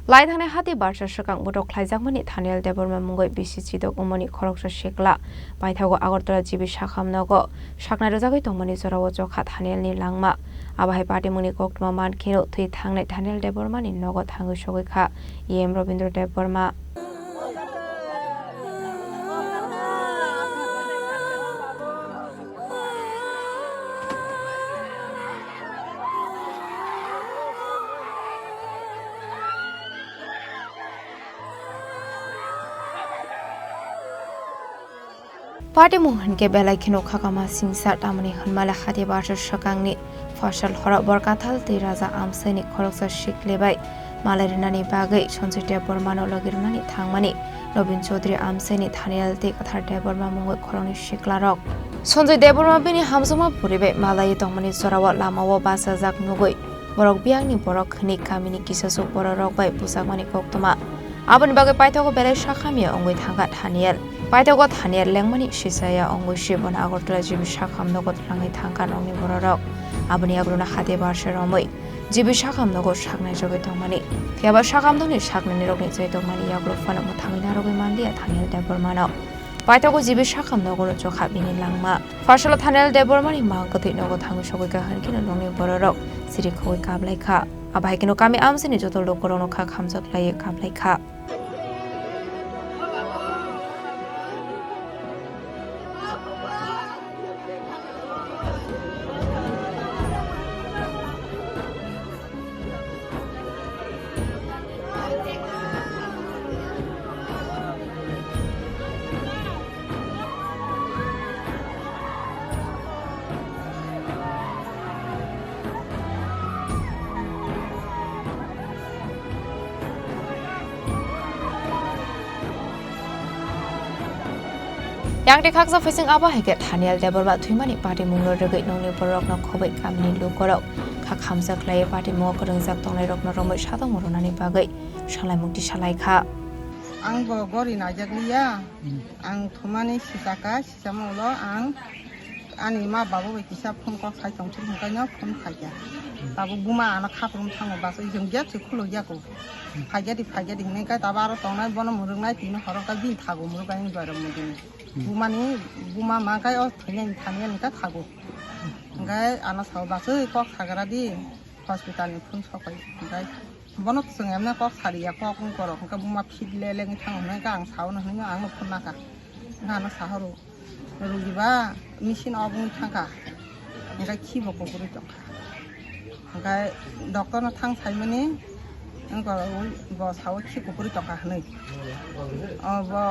Laithane Hati Barsa Sakham Butok khlaijakmani Thaniel deborma mungoi BCC dok umoni khoroksa shekla paithago Agortala jibi Sakham Nogo saknai rojagoi tongmani jorawo Chokha Thaniel ni Langma abahai party muni koktuma man khino thui thangnai Thaniel deborma ni Nogo thangoi sogoi kha EM Robindra deborma Party Mohan ke belai khino khakama singsa tamani hanmala Hati Barsa Sakhangni fasal hora borkathal ti raja amsaini khoroksa shiklebai malarinani bagai sonjay debormano logirunani thangmani Robin Chaudhary amsaini Thaniel te kathar deborma mungoi khorongni shiklarok sonjay deborma bini hamjoma puribai malai tongmani sorawa lamawo basa jak nugoi borok biangni borok khni kamini kisasu borok bai pusakmani koktoma aboni bagai paithago belai Sakhamia ongoi thanga Thaniel Paithago Thaniel Langmani sisaya ongoi shibon Agortala jibi Sakham Nogo thlangai thangkan ongni borok aboni agrona Hati Barsa romoi jibi Sakham Nogo saknai jogoi tongmani thiaba Sakham doni saknai rokni joi tongmani Yakulo phano muthangai narogoi mandia Thaniel debormano Paithago jibi Sakham Nogo Chokha bini Langma fasala Thaniel debormani mangkoti Nogo thangoi sogoi ka hankino nongni borok siri khoi kablai kha abai kino kami amsini joto lokorono kha khamjak lai kablai kha Yang dikhaksa facing apa heke Thaniel deborma thuimani party mungro rogoi nongni borok no khobai kamni lukorok khakhamjak lai party mo korongjak tongnai rok no romoi sadong moronani bagai salai mukti salai kha ang bo gori najakliya ang thumani sitaka sisamulo ang ani ma babu be kisa phone ko khai tong chung ka nya phone khaya babu buma ana khaprum thango baso jongja chukhulo jako phaiya di ne ka tabaro tongnai bono murungnai tino horoka bin thago muru gain dwara mudini buma ma kai o Thaniel ka thago ngai ana saw baso ko khagara di hospital ni phone sokai ngai bono sung emna ko khariya ko kung koro ka buma phidle leng thang na ka ang saw na hnya ang phone na ka ngana saharo rugiba machine obung thangka ngai khibo ko guri tok ngai doctor na thang saimani angko bo saw khi ko guri tok ha nei bo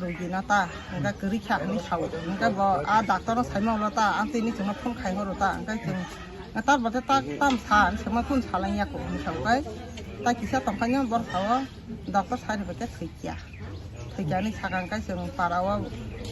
rugi na ta ngai guri kha ni saw ngai bo a doctor na saimang la ta ang tini chung phone khai horo ta ngai chung tar bote ta tam sa sama phone salang ya ko ni saw kai ta kisa tong khanya bor saw doctor sai ni bote khikya ni sagang kai chung parawa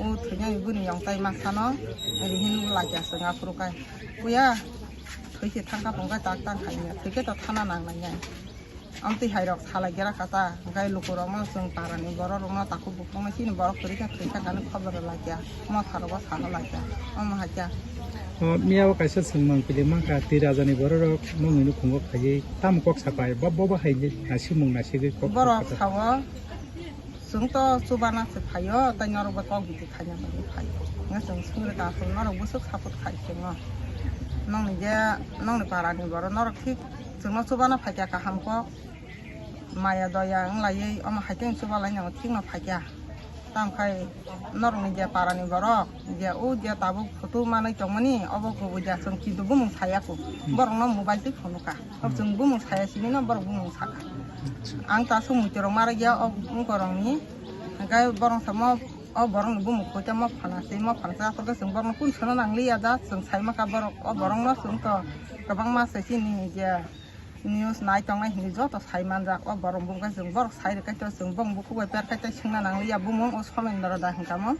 o thnya ibuni yang tai masano rihin lagya sanga prukai puya thoi thangka bongka tak tang khainya thike to thana nang nanya amti hairok thala gera kata gai lukurama sung parani borok roma taku bukong sin borok thika thika kan khabar lagya ma tharoba thala lagya ama haja miaw kaisa sungmang pilimang ka tirajani borok monginu khungok khai tam kok sapai babba haije nasimung nasige kok borok thawa sungto subana se phayo tanyaro ba kok biti khanya ba phayo nga sung sungre ta phun naro busuk saput khai senga nong ni parani boro noro thik sungno subana phakya ka hamko maya doya nglai ama haiteng subala nyang thik na phakya tam khai noro ni je parani boro je o je tabu photo manai chongmani obo ko buja sung ki dubu mung saya ko borong no mobile ti phone ka ob sung bu mung saya sini no borong mung saka ang ta sung mutirong mara ya ob mung korong ni ngai borong sama borong bu mung ko ta ma phana se ma phana sa sung borong kun chona nangli ya da sung sai ma ka borong no sung to kabang ma se sini je news nai tong nai ni jo to sai man ra borong bung ka sung borong sai ka to sung bong bu ku per ka ta chungna nangli ya bu mung o somen dara da hingka mo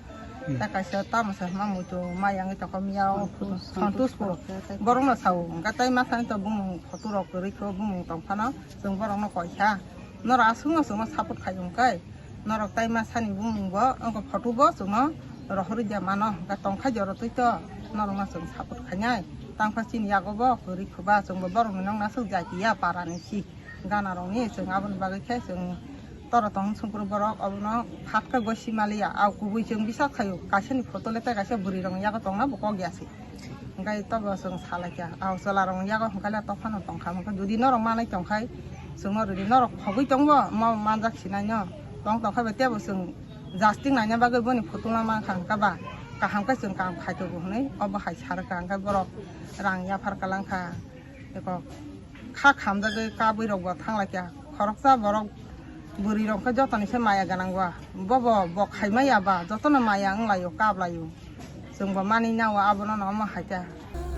ta ka sa ta ma sa ma mu to ma yang ta ko miao santus ko borong no sau ka tai ma san to bu mung photo ro ko ri ko bu mung tong phana sung borong no ko kha no ra sung no saput khai jong kai norok tai ma sani bung bo angko photo bo sungno rohori jamano ka tongkha joro tuito norok ma sung saput khanyai tang phasin yago bo kuri khuba sung bo borong nong na sung jaki ya parani si गाना रंनि जों आबोन बागै खाय जों तरतं संपुर बरक अबनो फाटका गसि मालिया आव कुबुइ जों बिसा खायो कासेनि फटो लेता कासे बुरि रं यागा तंना बक ग्यासि ओंखाय तब जों सालायया आव जला रं यागा हंखाला तफानो तंखामो जुदि नरं मानाय तंखाय जों नरदि नरक फगै तंबो मा मानजा खिनायनो तं तंखाय बेतेबो जों जास्टिं नायना बागै बनि फटोला मा खांकाबा काहामका जों काम खायतो हनै अब हाय सारका ओंखाय बरक रां या फारकालांखा एको खा खामजागै का बैरगबा थांलायया खरकसा बरक बुरि रंखौ जतनैसो माया गानांगौ बब बखायमायाबा जतन माया अंलायो काबलायो जोंबो मानिनावा आबोनो नमा हायता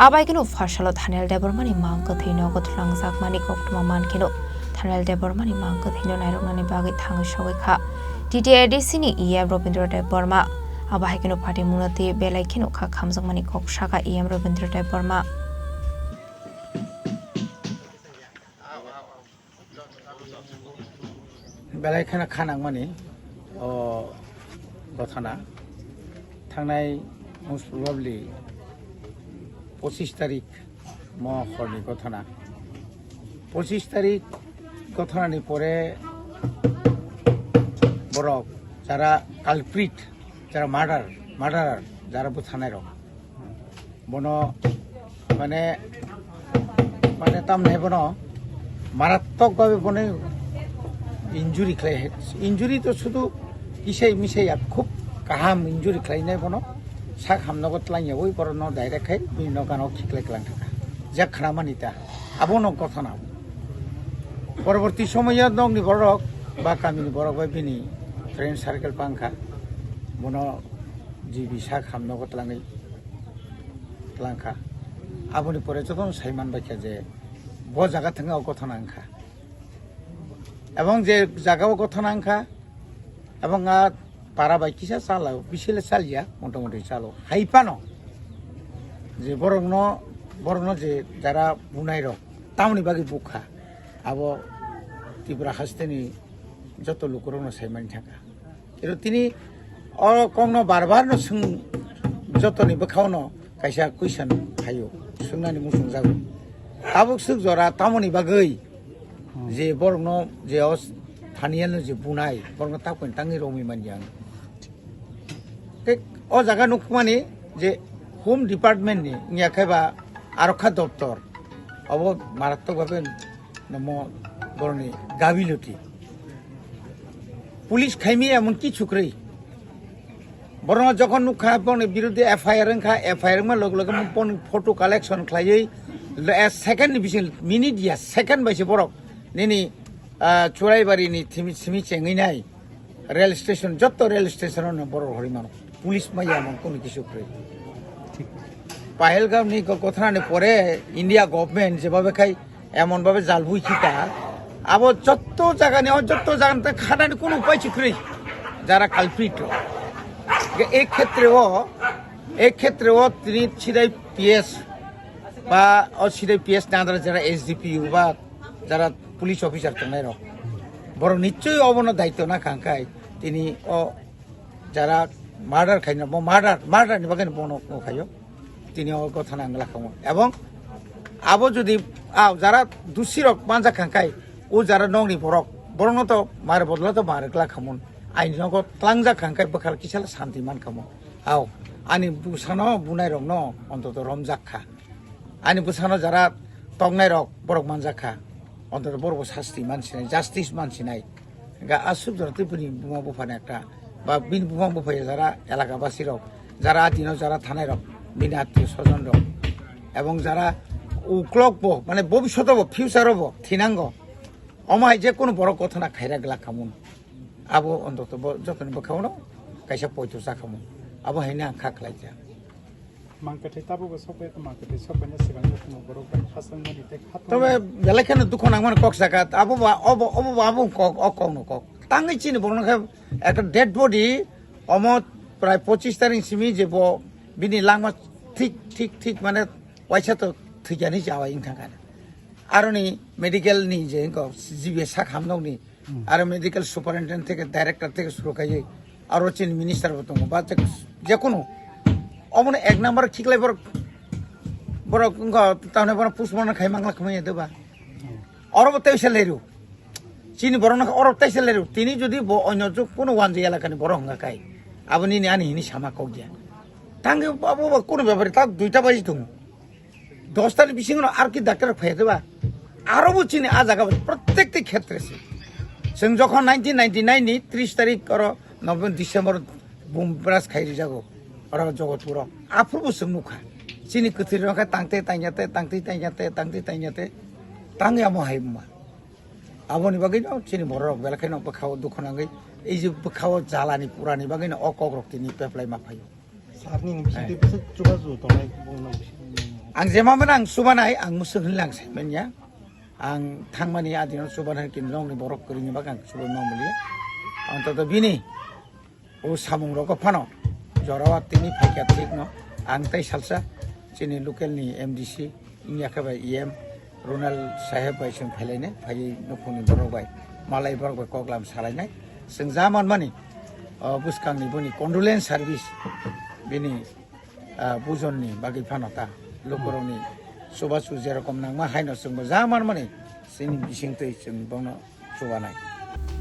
आबाइखिनो फारसालो थानेल देबरमानि मांखो थैनो गथलांजाकमानि कक्टमा मानखिनो थानेल देबरमानि मांखो थैनो नायरंनानि बागै थाङो सगैखा टिटिआरडिसिनि इएम रबीन्द्र देब बर्मा आबाइखिनो पार्टी मुनति बेलाइखिनो खा खामजाकमानि कक्साका इएम रबीन्द्र देब बर्मा बेलाइखाना खानांमानि घटना थांनाय मोस्ट प्रबाबली 25 तारिख महरनि घटना 25 तारिख घटनानि परे बरक যারা কালপ্রিট যারা মার্ডারার যারা বুথানায় রক বন মানে মানে তামনে বন মারাত্মকভাবে বনে ইঞ্জুরি খাই ইঞ্জুরি তো শুধু কিসাই মিসাই খুব কাহাম ইঞ্জুরি খাইনাय বন সাখাম নগত লাইয়া ওই বড় ন ডাইরেক্ট খাই বিন গানো খিকলাই ক্লাং থাকা যা খানামানিতা আবন ঘটনা পরবর্তী সময়ে নংনি বড়ক বা কামিনি বড়ক বা বিনি फ्रेंड सार्केल पांखा बन जीबी साखाम नगत लाङै लांखा आबुनि परे जतन साइमान बायखा जे ब जागा थाङाव घटना आंखा এবং যে জায়গাও ঘটনা আंखा এবং পারা বাইকিসা চালাও বিশেলে চালিয়া মোটামুটি চালো হাইপানো যে বরং যে যারা বুনাই রক তামনি বাকি বুখা আবো ত্রিপুরা হাসতেনি যত লোকরনো সাইমান থাকা এর তিনি কংন বারবার যতনি বখাওনো কাইসা কুইশন হাयो सुंनानि मुसुं जागो ताबुक सुक जरा तामनि बागै जे बरं जे थानियल जे बुनाय बरं तापन तांनि रमि मानजां ओ जागा नुकमानि जे होम डिपार्टमेंट नि नियाखायबा आरक्षा दप्तर अब मारात्मक भाबे नमो बरनि गाबिलति पुलिस खाइमी एमन कि छुक्रै बरं जखन नुखा बरनि बिरुद्धे एफआईआर मा लग लग फटो कालेक्शन खालायै सेकेंड डिविजन मिनिट या सेकेंड बायसे बरक निनि चुराइबारिनि थिमि चेङैनाय रेल स्टेशन जत्त रेल स्टेशनावनो बर हरिमान पुलिस मायामन कोन किछु फ्रै पहलगामनि घटनानि परे इंडिया गवर्नमेंट जेबाबे खाय एमन भाबे जालबुइ खिता आबो जत्त जागानि खानानि कोन उपाय छिख्रै যারা কালপ্রিট এই ক্ষেত্রেও তিনি সিধাই পিএস বা সিধাই পিএস না যারা এসডিপিইউ বা যারা পুলিশ অফিসার থাকায় রক বড় নিশ্চয়ই অবন দায়িত্ব না কাঙ্কায় তিনি যারা মার্ডার খাই না মার্ডারনি বাকি বন খাইও তিনি কথা নাঙ্গলা খামো এবং আবো যদি যারা দোষী রক মানজা কাঙ্কায় ও যারা নংনি বরং তো মারে বদলা তো মারেকলা খামুন আইন নগদ ক্লাংজা কাঙ্কায় বখাল কিসাল শান্তি মান খামো আনি বুসানো বুনাই রক ন অন্তত রমজাখা আনি বুসানো যারা তংনাই রক বরক মানজাখা অন্তত বড় শাস্তি মানছিনাই জাস্টিস মানছিনাই আসুক ধর ত্রিপুরি বুমা বুফানে একটা বা বিন বুমা বুফাইয়া যারা এলাকাবাসী রক যারা আদিন যারা থানায় রক বিন আত্মীয় স্বজন রক এবং যারা উক্লক মানে ভবিষ্যৎ ফিউচার হব থিনাঙ্গ অমায় যে কোনো বড় কথা না খাইরা গেলা খামুন আবো অন্তত যতন বখাওনো কাইসা পয়তো জাখামুন আবো হাইনা আঁখা খাইজা তবে বেলাখানে দুঃখ নামান কক জায়গা আবো আবো ককনো কক তাঙ্গি চিনি বড় একটা ডেড বডি অমত প্রায় 25 তারিখ সিমি যে বিনি লাংমা ঠিক মানে পয়সা তো থৈজানি যাওয়া ইনথাকা আর নি মেডিকেল নি যে জিবি সাখাম দংনি আর মেডিকেল সুপারিনটেন্ডেন্ট থেকে ডাইরেক্টর থেকে শুরু খাইয়ে আর চিনি মিনিস্টার দङ বা যে কোনো অমন এক নাম্বার ঠিকলাই বড় তাহলে বড় পুষ্পন খাই মাংলা খামাইয়া দেবা অরব তেইশে লেরু Chini borong nak orok tai seleru tini jodi bo onyo juk kono wanje elakani borong ngakai aboni ni ani hini sama kogya tange babu ba kono ব্যাপারে tak 2টা বাজি dong 10টার বিসিং আর কি ডাক্তার ফাই দেবা আরো বুঝিনি আ জায়গা প্রত্যেকটি ক্ষেত্রে जों যখন 1999 नि 30 तारिख और नभेम्बर डिसेम्बर बुम ब्रास खाइरि जागो और जगतपुर आफुरबो जों नुखा चिनि कथिर रखा तांते तांगे आमो हाइमा आबोनि बागै न चिनि बरक बेलखाय न बखाव दुखनांगै এই যে बखाव जालानि पुरानि बागै न अकग्रक्तिनि पेप्लाय माफायो सारनि बिसिदि बिसो जुगाजु दंनाय बुंनां आं जेमामोन आं सुबानाय आं मुसुं होनलांसै मोनया आं थांमानि आदिनाव सुबानाय किनलंनि बरक करिनि बागै आं सुबाय मामुलि अन्तत बिनि ओ सामुं रक फानो जरावा तिनि फाइका ठीक न आं ताइ सालसा चिनि लोकेलनि एमडीसी इयाखबाय इएम रोनाल साहेब बाय जों फैलायनाय फाइ नखुनि बरबाय मालाय बरबाय कगलाम सालायनाय जों जामान मानि बुसखांनि बनि कन्डोलेन्स सार्भिस बिनि बुजननि बागै फानता लोकरनि सुबासु जेरकम नांमा हायनो जोंबो जामान मानि जोंनि बिसिंतै जों बावनो सुबानाय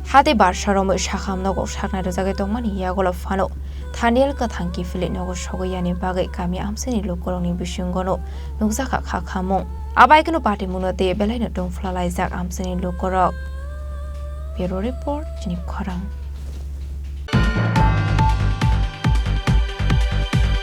Hati Barsa Romo Sakham Nogo Sakna Zagatongmani Yakulo Fano Thaniel Kathanki Philip Nogo Shogoyani Bagai Kami Amseni Lokoroni Bishungono Nugzaka Kakamo Abaikano Party Munote Belino Don't Fly Zak Amseni Lokorok Bureau Report Chini Khorang